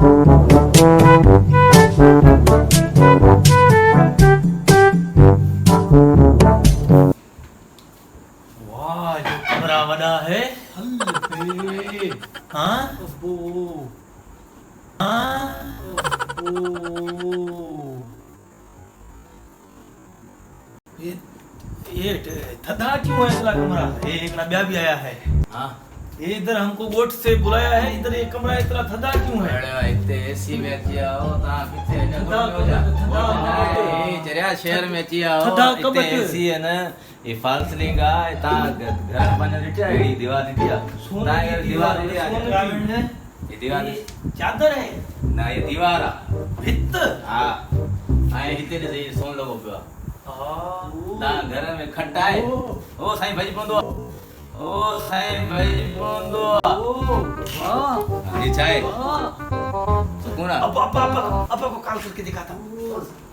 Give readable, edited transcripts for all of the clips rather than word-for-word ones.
वाह जो कमरा बड़ा है। हल्ले हाँ अब्बो हाँ ओ ये थदा क्यों है इसला कमरा? ये एक ना ब्याह भी आया है। हाँ ये इधर हमको गोट से बुलाया है, इधर ये कमरा इतना थदा क्यों है? अरे भाई इतने एसी में अची आओ ता किथे न थदा कबट चरिया शहर में अची आओ थदा इतने कबट। एसी है न ये फॉल सीलिंग आ ता घर बन रिटिया ये दीवार रिटिया सोने ता की ये दीवार दीवार है, रिटिया सोने की। ये दीवार ये चादर है, ना ये दीवार आ भित्त। हां आए हिते ने सही सोन लगो पियो ता घर में खट्टा है ओ साईं भाई पोंदो ओ साईं भाई पोंदो हाँ ये चाय हाँ। सुकून आ अपा को कॉल करके दिखाता हूँ।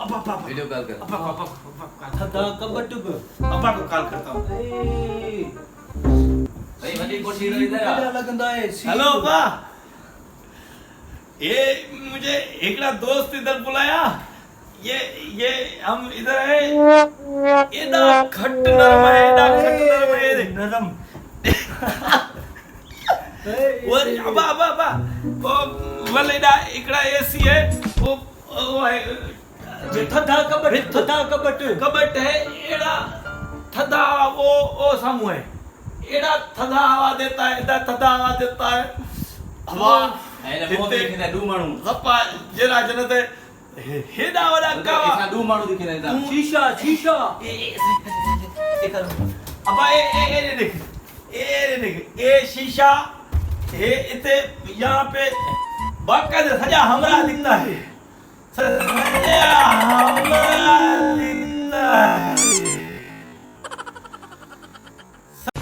अपा वीडियो कॉल कर थदा कबट को अपा को कॉल करता हूँ। भाई वडी कोठी रो इधर आ लगंदा है। हेलो अपा, ये मुझे एकड़ा दोस्त इधर बुलाया। ये हम इधर है। ये ना खट नरम है, ना खट नरम है, नरम। और अबा वो वलेडा एकड़ा एसी है, वो है थदा कबट है। एड़ा थदा वो सामू है। एड़ा थदा हवा देता है, एड़ा थदा हवा देता है। हवा एले मो देखने दू माणू सपा जरा जनते हेडा वडा कावा ऐसा दू माणू दिखे ना शीशा ये करो। अबा ए देख ये शीशा ये इते यहाँ पे बाकायदा सजा हमरा दिखता है।